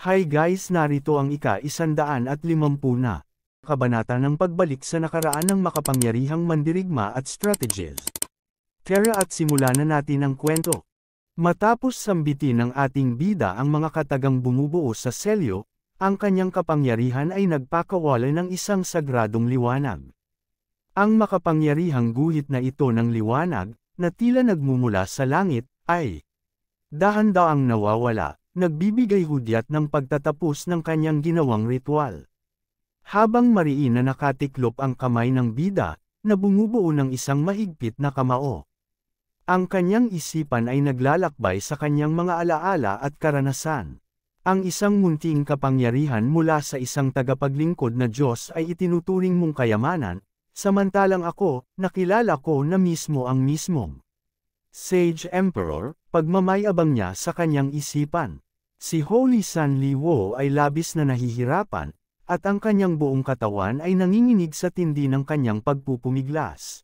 Hi guys, narito ang ika-150 na kabanata ng pagbalik sa nakaraan ng makapangyarihang mandirigma at strategies. Tara at simulan na natin ang kwento. Matapos sambitin ng ating bida ang mga katagang bumubuo sa selyo, ang kanyang kapangyarihan ay nagpakawala ng isang sagradong liwanag. Ang makapangyarihang guhit na ito ng liwanag, na tila nagmumula sa langit, ay dahan-daang nawawala, nagbibigay hudyat ng pagtatapos ng kanyang ginawang ritual. Habang mariin na nakatiklop ang kamay ng bida, na bumubuo ng isang mahigpit na kamao. Ang kanyang isipan ay naglalakbay sa kanyang mga alaala at karanasan. Ang isang munting kapangyarihan mula sa isang tagapaglingkod na Diyos ay itinuturing mong kayamanan, samantalang ako, nakilala ko na mismo ang mismong Sage Emperor, pagmamayabang niya sa kanyang isipan. Si Holy San Li Wo ay labis na nahihirapan, at ang kanyang buong katawan ay nanginginig sa tindi ng kanyang pagpupumiglas.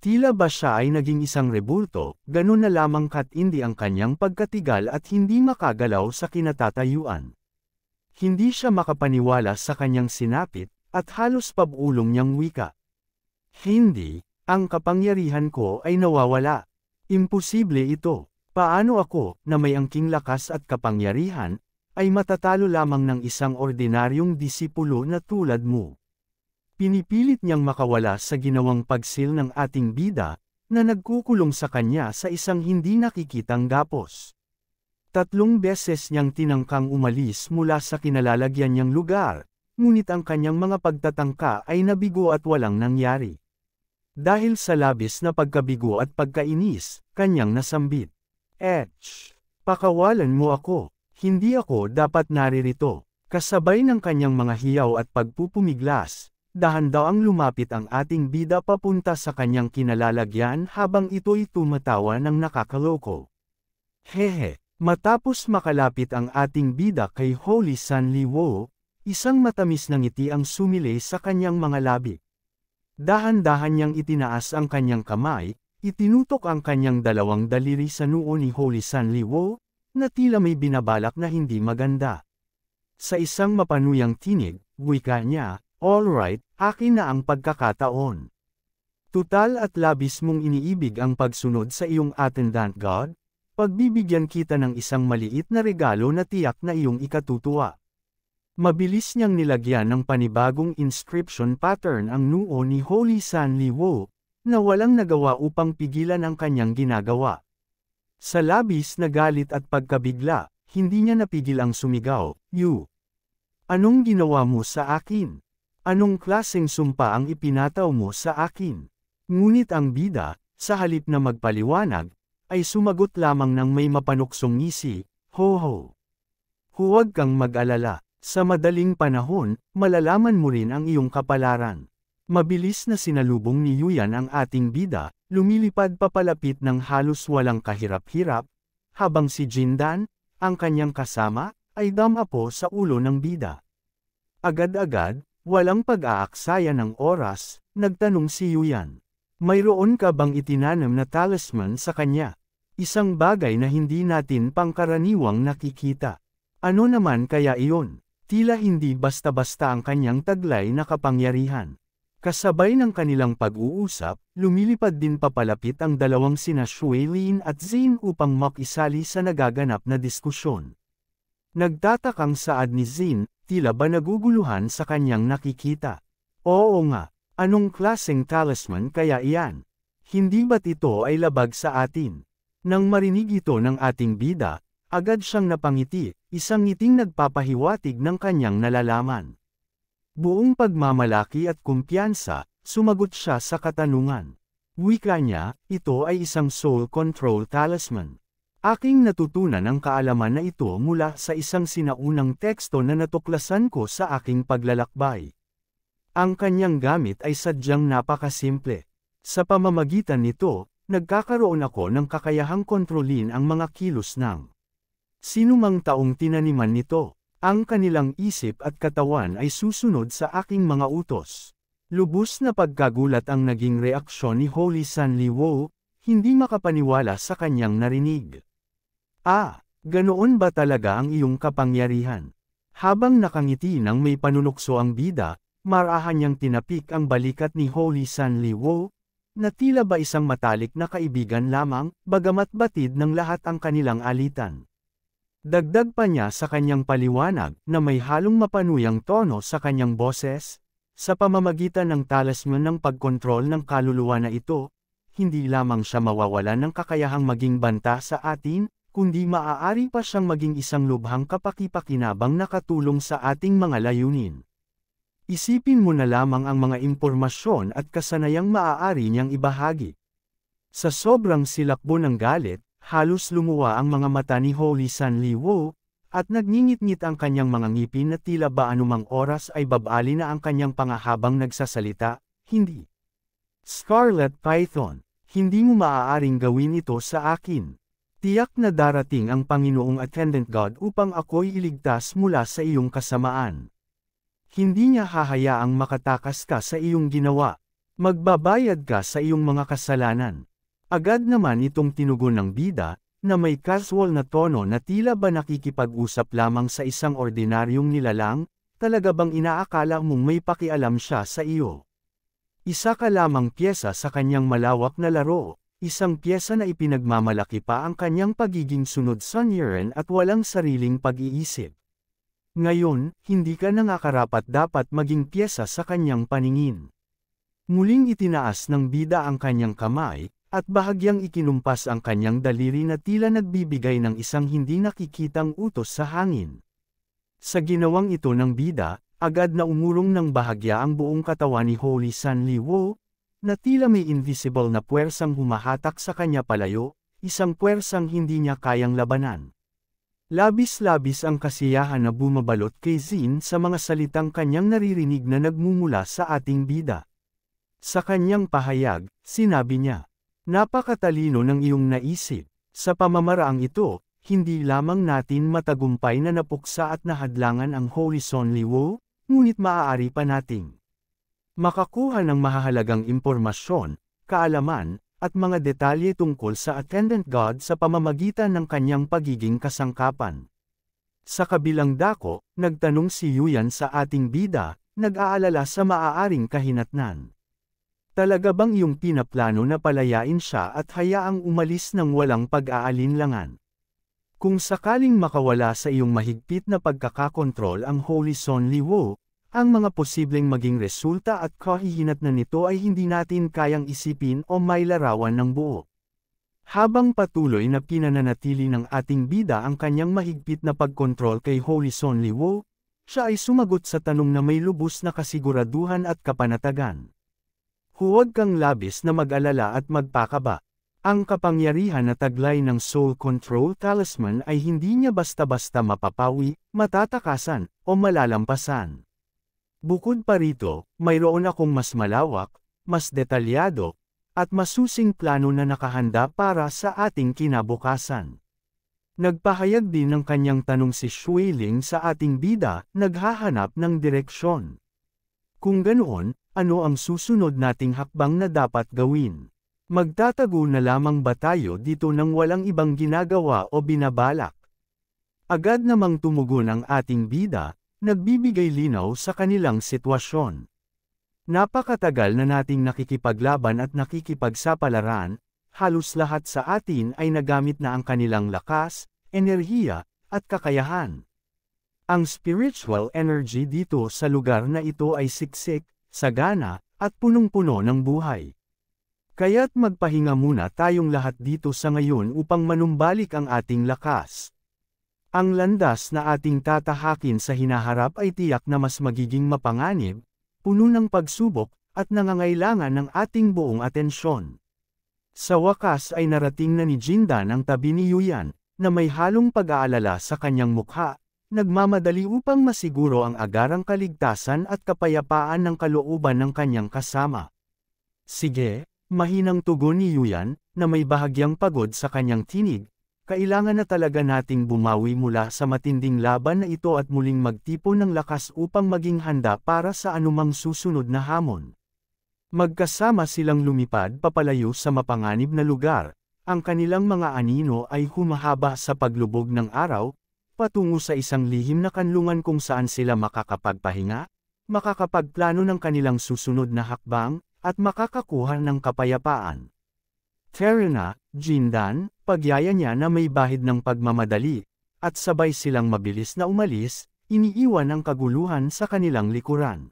Tila ba siya ay naging isang rebulto, ganun na lamang katindi ang kanyang pagkatigal at hindi makagalaw sa kinatatayuan. Hindi siya makapaniwala sa kanyang sinapit, at halos pabulong niyang wika. Hindi, ang kapangyarihan ko ay nawawala. Imposible ito. Paano ako, na may angking lakas at kapangyarihan, ay matatalo lamang ng isang ordinaryong disipulo na tulad mo? Pinipilit niyang makawala sa ginawang pagsil ng ating bida, na nagkukulong sa kanya sa isang hindi nakikitang gapos. 3 beses niyang tinangkang umalis mula sa kinalalagyan niyang lugar, ngunit ang kanyang mga pagtatangka ay nabigo at walang nangyari. Dahil sa labis na pagkabigo at pagkainis, kanyang nasambit. Pakawalan mo ako, hindi ako dapat naririto. Kasabay ng kanyang mga hiyaw at pagpupumiglas, dahan-daang lumapit ang ating bida papunta sa kanyang kinalalagyan habang ito'y tumatawa ng nakakaloko. Hehe, matapos makalapit ang ating bida kay Holy San Li Wo, isang matamis na ngiti ang sumilay sa kanyang mga labi. Dahan-dahan niyang itinaas ang kanyang kamay, itinutok ang kanyang dalawang daliri sa noo ni Holy San Li Wo, na tila may binabalak na hindi maganda. Sa isang mapanuyang tinig, wika niya, "Alright, akin na ang pagkakataon. Tutal at labis mong iniibig ang pagsunod sa iyong attendant god, pagbibigyan kita ng isang maliit na regalo na tiyak na iyong ikatutuwa." Mabilis niyang nilagyan ng panibagong inscription pattern ang noo ni Holy San Li Wo, na walang nagawa upang pigilan ang kanyang ginagawa. Sa labis na galit at pagkabigla, hindi niya napigil ang sumigaw, "You! Anong ginawa mo sa akin? Anong klaseng sumpa ang ipinataw mo sa akin?" Ngunit ang bida, sa halip na magpaliwanag, ay sumagot lamang ng may mapanuksong ngisi, "Ho-ho! Huwag kang mag-alala. Sa madaling panahon, malalaman mo rin ang iyong kapalaran." Mabilis na sinalubong ni Yuyan ang ating bida, lumilipad papalapit ng halos walang kahirap-hirap, habang si Jindan, ang kanyang kasama, ay damapo sa ulo ng bida. Agad-agad, walang pag-aaksaya ng oras, nagtanong si Yuyan. "Mayroon ka bang itinanam na talisman sa kanya? Isang bagay na hindi natin pangkaraniwang nakikita. Ano naman kaya iyon?" Tila hindi basta-basta ang kanyang taglay na kapangyarihan. Kasabay ng kanilang pag-uusap, lumilipad din papalapit ang dalawang sina Shueilin at Zin upang makisali sa nagaganap na diskusyon. Nagtatakang saad ni Zin, tila ba naguguluhan sa kanyang nakikita. "Oo nga, anong klaseng talisman kaya iyan? Hindi ba't ito ay labag sa atin?" Nang marinig ito ng ating bida, agad siyang napangiti, isang ngiting nagpapahiwatig ng kanyang nalalaman. Buong pagmamalaki at kumpiyansa, sumagot siya sa katanungan. Wika niya, "Ito ay isang soul control talisman. Aking natutunan ang kaalaman na ito mula sa isang sinaunang teksto na natuklasan ko sa aking paglalakbay. Ang kanyang gamit ay sadyang napakasimple. Sa pamamagitan nito, nagkakaroon ako ng kakayahang kontrolin ang mga kilos ng sinumang taong tinaniman nito. Ang kanilang isip at katawan ay susunod sa aking mga utos." Lubos na pagkagulat ang naging reaksyon ni Holy San Li Wo, hindi makapaniwala sa kanyang narinig. Ganoon ba talaga ang iyong kapangyarihan? Habang nakangiti nang may panunukso ang bida, marahan niyang tinapik ang balikat ni Holy San Liwo, na tila ba isang matalik na kaibigan lamang, bagamat batid ng lahat ang kanilang alitan. Dagdag pa niya sa kanyang paliwanag na may halong mapanuyang tono sa kanyang boses, sa pamamagitan ng talisman ng pagkontrol ng kaluluwa na ito, hindi lamang siya mawawalan ng kakayahang maging banta sa atin, kundi maaari pa siyang maging isang lubhang kapaki-pakinabang na katulong sa ating mga layunin. Isipin mo na lamang ang mga impormasyon at kasanayang maaari niyang ibahagi. Sa sobrang silakbo ng galit, halos lumuwa ang mga mata ni Holy San Liwo, at nagngingit-ngit ang kanyang mga ngipin na tila ba anumang oras ay babali na ang kanyang panga habang nagsasalita, hindi. Scarlet Python, hindi mo maaaring gawin ito sa akin. Tiyak na darating ang Panginoong Attendant God upang ako'y iligtas mula sa iyong kasamaan. Hindi niya hahayaang makatakas ka sa iyong ginawa. Magbabayad ka sa iyong mga kasalanan. Agad naman itong tinugon ng bida, na may casual na tono na tila ba nakikipag-usap lamang sa isang ordinaryong nilalang, talaga bang inaakala mong may pakialam siya sa iyo? Isa ka lamang piyesa sa kanyang malawak na laro. Isang piyesa na ipinagmamalaki pa ang kanyang pagiging sunod sa Niren at walang sariling pag-iisip. Ngayon, hindi ka na nga karapat-dapat maging piyesa sa kanyang paningin. Muling itinaas ng bida ang kanyang kamay, at bahagyang ikinumpas ang kanyang daliri na tila nagbibigay ng isang hindi nakikitang utos sa hangin. Sa ginawang ito ng bida, agad na umurong ng bahagya ang buong katawan ni Holy San Liwo, na tila may invisible na puwersang humahatak sa kanya palayo, isang puwersang hindi niya kayang labanan. Labis-labis ang kasiyahan na bumabalot kay Zin sa mga salitang kanyang naririnig na nagmumula sa ating bida. Sa kanyang pahayag, sinabi niya, "Napakatalino ng iyong naisip. Sa pamamaraang ito, hindi lamang natin matagumpay na napuksa at nahadlangan ang Holy San Liwo, ngunit maaari pa nating makakuha ng mahahalagang impormasyon, kaalaman, at mga detalye tungkol sa Attendant God sa pamamagitan ng kanyang pagiging kasangkapan." Sa kabilang dako, nagtanong si Yuyan sa ating bida, nag-aalala sa maaaring kahinatnan. Talaga bang iyong pinaplano na palayain siya at hayaang umalis ng walang pag-aalinlangan? Kung sakaling makawala sa iyong mahigpit na pagkakakontrol ang Holy San Liwo, ang mga posibleng maging resulta at kahihinatnan nito ay hindi natin kayang isipin o mailarawan ng buo. Habang patuloy na pinananatili ng ating bida ang kanyang mahigpit na pagkontrol kay Holy San Liwo, siya ay sumagot sa tanong na may lubos na kasiguraduhan at kapanatagan. Huwag kang labis na mag-alala at magpakaba. Ang kapangyarihan na taglay ng Soul Control Talisman ay hindi niya basta-basta mapapawi, matatakasan, o malalampasan. Bukod pa rito, mayroon akong mas malawak, mas detalyado, at masusing plano na nakahanda para sa ating kinabukasan. Nagpahayag din ng kanyang tanong si Shuiling sa ating bida, naghahanap ng direksyon. Kung ganoon, ano ang susunod nating hakbang na dapat gawin? Magtatago na lamang ba tayo dito nang walang ibang ginagawa o binabalak? Agad namang tumugon ang ating bida, nagbibigay linaw sa kanilang sitwasyon. Napakatagal na nating nakikipaglaban at nakikipagsapalaran, halos lahat sa atin ay nagamit na ang kanilang lakas, enerhiya, at kakayahan. Ang spiritual energy dito sa lugar na ito ay siksik, sagana, at punong-puno ng buhay. Kaya't magpahinga muna tayong lahat dito sa ngayon upang manumbalik ang ating lakas. Ang landas na ating tatahakin sa hinaharap ay tiyak na mas magiging mapanganib, puno ng pagsubok, at nangangailangan ng ating buong atensyon. Sa wakas ay narating na ni Jindan ang tabi ni Yuyan, na may halong pag-aalala sa kanyang mukha, nagmamadali upang masiguro ang agarang kaligtasan at kapayapaan ng kalooban ng kanyang kasama. "Sige," mahinang tugon ni Yuyan, na may bahagyang pagod sa kanyang tinig, "kailangan na talaga nating bumawi mula sa matinding laban na ito at muling magtipon ng lakas upang maging handa para sa anumang susunod na hamon." Magkasama silang lumipad papalayo sa mapanganib na lugar, ang kanilang mga anino ay humahaba sa paglubog ng araw, patungo sa isang lihim na kanlungan kung saan sila makakapagpahinga, makakapagplano ng kanilang susunod na hakbang, at makakakuha ng kapayapaan. Terena, Jindan, pagyaya niya na may bahid ng pagmamadali, at sabay silang mabilis na umalis, iniiwan ang kaguluhan sa kanilang likuran.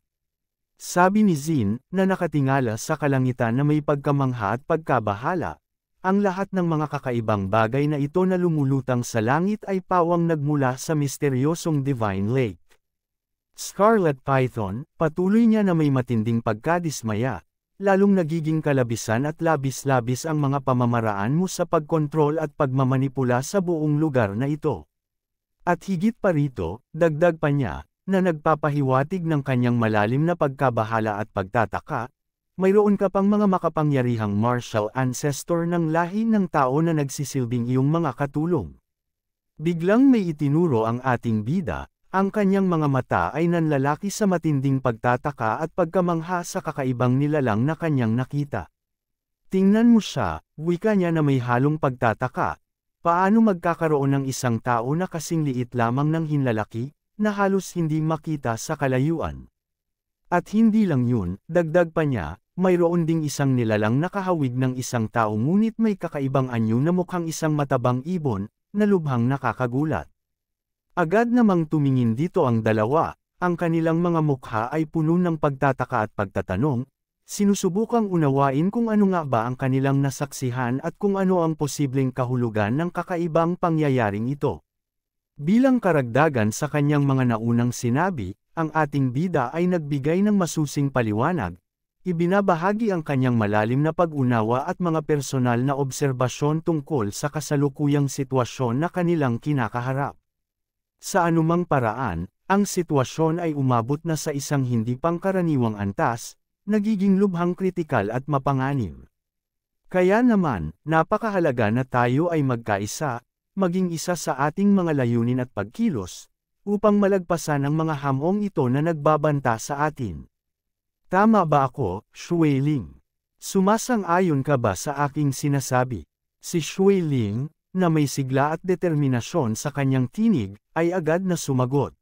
Sabi ni Zin, na nakatingala sa kalangitan na may pagkamangha at pagkabahala, ang lahat ng mga kakaibang bagay na ito na lumulutang sa langit ay pawang nagmula sa misteryosong Divine Lake. Scarlet Python, patuloy niya na may matinding pagkadismaya, lalong nagiging kalabisan at labis-labis ang mga pamamaraan mo sa pagkontrol at pagmamanipula sa buong lugar na ito. At higit pa rito, dagdag pa niya, na nagpapahiwatig ng kanyang malalim na pagkabahala at pagtataka, mayroon ka pang mga makapangyarihang martial ancestor ng lahi ng tao na nagsisilbing iyong mga katulong. Biglang may itinuro ang ating bida, ang kanyang mga mata ay nanlalaki sa matinding pagtataka at pagkamangha sa kakaibang nilalang na kanyang nakita. Tingnan mo siya, wika niya na may halong pagtataka. Paano magkakaroon ng isang tao na kasing liit lamang ng hinlalaki, na halos hindi makita sa kalayuan? At hindi lang yun, dagdag pa niya, mayroon ding isang nilalang nakahawig ng isang tao ngunit may kakaibang anyo na mukhang isang matabang ibon, na lubhang nakakagulat. Agad namang tumingin dito ang dalawa, ang kanilang mga mukha ay puno ng pagtataka at pagtatanong, sinusubukang unawain kung ano nga ba ang kanilang nasaksihan at kung ano ang posibleng kahulugan ng kakaibang pangyayaring ito. Bilang karagdagan sa kanyang mga naunang sinabi, ang ating bida ay nagbigay ng masusing paliwanag, ibinabahagi ang kanyang malalim na pag-unawa at mga personal na obserbasyon tungkol sa kasalukuyang sitwasyon na kanilang kinakaharap. Sa anumang paraan, ang sitwasyon ay umabot na sa isang hindi pangkaraniwang antas, nagiging lubhang kritikal at mapanganib. Kaya naman, napakahalaga na tayo ay magkaisa, maging isa sa ating mga layunin at pagkilos, upang malagpasan ang mga hamong ito na nagbabanta sa atin. Tama ba ako, Shui Ling? Sumasang-ayon ka ba sa aking sinasabi? Si Shui Ling, na may sigla at determinasyon sa kanyang tinig, ay agad na sumagot.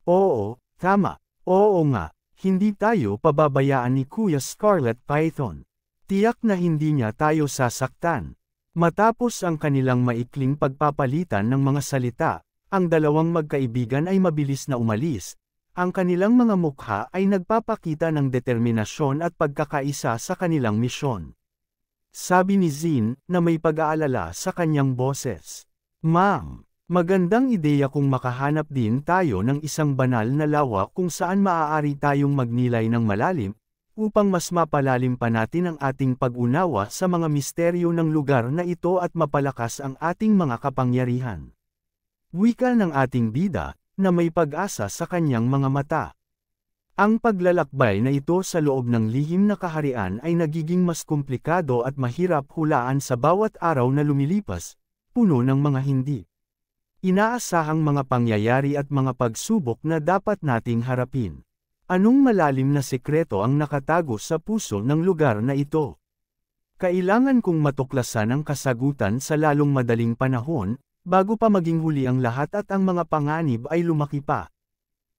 Oo, tama, oo nga, hindi tayo pababayaan ni Kuya Scarlet Python. Tiyak na hindi niya tayo sasaktan. Matapos ang kanilang maikling pagpapalitan ng mga salita, ang dalawang magkaibigan ay mabilis na umalis. Ang kanilang mga mukha ay nagpapakita ng determinasyon at pagkakaisa sa kanilang misyon. Sabi ni Zin, na may pag-aalala sa kanyang boses. Ma'am, magandang ideya kung makahanap din tayo ng isang banal na lawa kung saan maaari tayong magnilay ng malalim, upang mas mapalalim pa natin ang ating pag-unawa sa mga misteryo ng lugar na ito at mapalakas ang ating mga kapangyarihan. Wika ng ating bida, na may pag-asa sa kanyang mga mata. Ang paglalakbay na ito sa loob ng lihim na kaharian ay nagiging mas komplikado at mahirap hulaan sa bawat araw na lumilipas, puno ng mga hindi inaasahang mga pangyayari at mga pagsubok na dapat nating harapin. Anong malalim na sekreto ang nakatago sa puso ng lugar na ito? Kailangan kong matuklasan ang kasagutan sa lalong madaling panahon, bago pa maging huli ang lahat at ang mga panganib ay lumaki pa.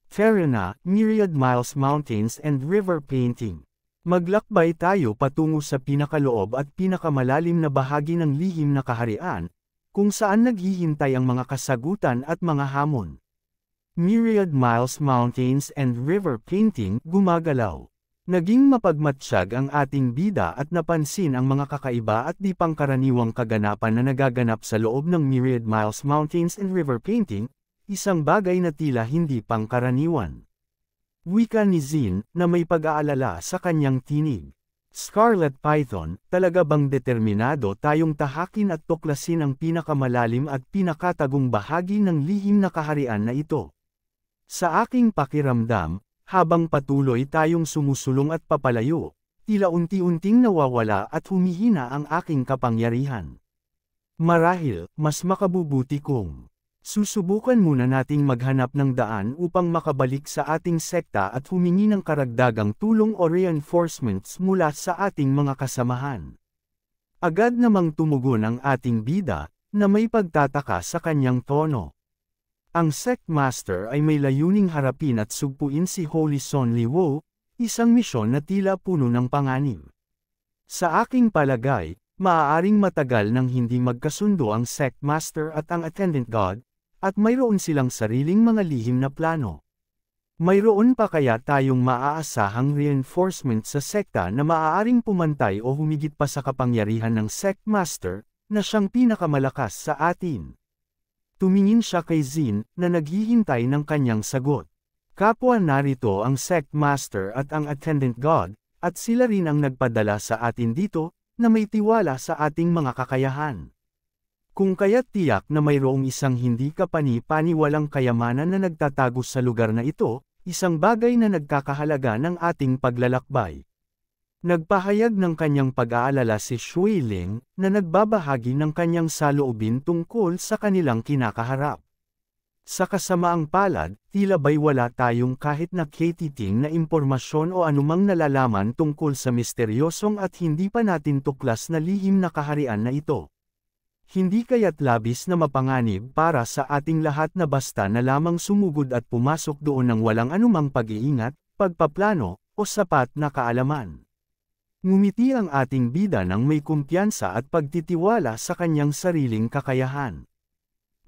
Terena, Myriad Miles Mountains and River Painting. Maglakbay tayo patungo sa pinakaloob at pinakamalalim na bahagi ng lihim na kaharian, kung saan naghihintay ang mga kasagutan at mga hamon. Myriad Miles Mountains and River Painting, gumagalaw. Naging mapagmatsyag ang ating bida at napansin ang mga kakaiba at di pangkaraniwang kaganapan na nagaganap sa loob ng Myriad Miles Mountains and River Painting, isang bagay na tila hindi pangkaraniwan. Wika ni Zin, na may pag-aalala sa kanyang tinig. Scarlet Python, talaga bang determinado tayong tahakin at tuklasin ang pinakamalalim at pinakatagong bahagi ng lihim na kaharian na ito? Sa aking pakiramdam, habang patuloy tayong sumusulong at papalayo, tila unti-unting nawawala at humihina ang aking kapangyarihan. Marahil, mas makabubuti kung susubukan muna nating maghanap ng daan upang makabalik sa ating sekta at humingi ng karagdagang tulong o reinforcements mula sa ating mga kasamahan. Agad namang tumugon ang ating bida, na may pagtataka sa kanyang tono. Ang sect master ay may layuning harapin at sugpuin si Holy Son Liwo, isang misyon na tila puno ng panganib. Sa aking palagay, maaaring matagal nang hindi magkasundo ang sect master at ang attendant god, at mayroon silang sariling mga lihim na plano. Mayroon pa kaya tayong maaasahang reinforcement sa sekta na maaaring pumantay o humigit pa sa kapangyarihan ng sect master, na siyang pinakamalakas sa atin? Tumingin siya kay Zin, na naghihintay ng kanyang sagot. Kapwa narito ang sect master at ang attendant god, at sila rin ang nagpadala sa atin dito, na may tiwala sa ating mga kakayahan. Kung kaya't tiyak na mayroong isang hindi kapani-paniwalang kayamanan na nagtatago sa lugar na ito, isang bagay na nagkakahalaga ng ating paglalakbay. Nagpahayag ng kanyang pag-aalala si Shui Ling, na nagbabahagi ng kanyang saloobin tungkol sa kanilang kinakaharap. Sa kasamaang palad, tila ba'y wala tayong kahit na katiting na impormasyon o anumang nalalaman tungkol sa misteryosong at hindi pa natin tuklas na lihim na kaharian na ito. Hindi kaya't labis na mapanganib para sa ating lahat na basta na lamang sumugod at pumasok doon ng walang anumang pag-iingat, pagpaplano, o sapat na kaalaman. Ngumiti ang ating bida ng may kumpiyansa at pagtitiwala sa kanyang sariling kakayahan.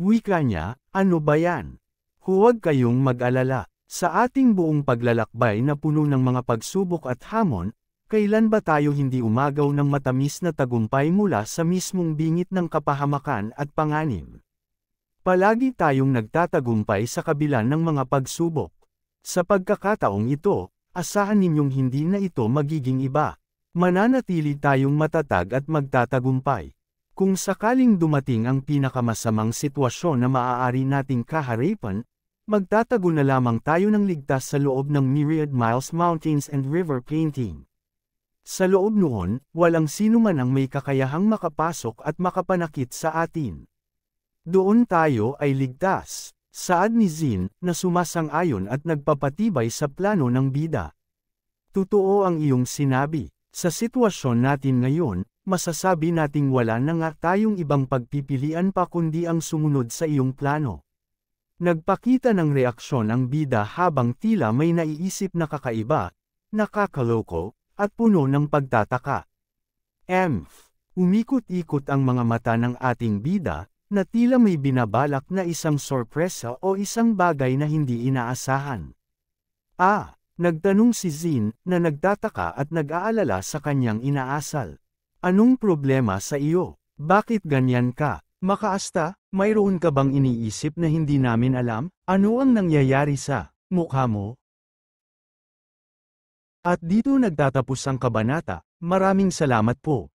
Wika niya, ano ba yan? Huwag kayong mag-alala. Sa ating buong paglalakbay na puno ng mga pagsubok at hamon, kailan ba tayo hindi umagaw ng matamis na tagumpay mula sa mismong bingit ng kapahamakan at panganib? Palagi tayong nagtatagumpay sa kabila ng mga pagsubok. Sa pagkakataong ito, asahan ninyong hindi na ito magiging iba. Mananatili tayong matatag at magtatagumpay. Kung sakaling dumating ang pinakamasamang sitwasyon na maaari nating kaharipan, magtatago na lamang tayo ng ligtas sa loob ng Myriad Miles Mountains and River Painting. Sa loob noon, walang sino man ang may kakayahang makapasok at makapanakit sa atin. Doon tayo ay ligtas, saad ni Zin, na sumasang-ayon at nagpapatibay sa plano ng bida. Totoo ang iyong sinabi, sa sitwasyon natin ngayon, masasabi nating wala na nga tayong ibang pagpipilian pa kundi ang sumunod sa iyong plano. Nagpakita ng reaksyon ang bida habang tila may naiisip na kakaiba, nakakaloko, at puno ng pagtataka. Umikot-ikot ang mga mata ng ating bida, na tila may binabalak na isang sorpresa o isang bagay na hindi inaasahan. Nagtanong si Zin, na nagtataka at nag-aalala sa kanyang inaasal. Anong problema sa iyo? Bakit ganyan ka? Makaasta, mayroon ka bang iniisip na hindi namin alam? Ano ang nangyayari sa mukha mo? At dito nagtatapos ang kabanata. Maraming salamat po.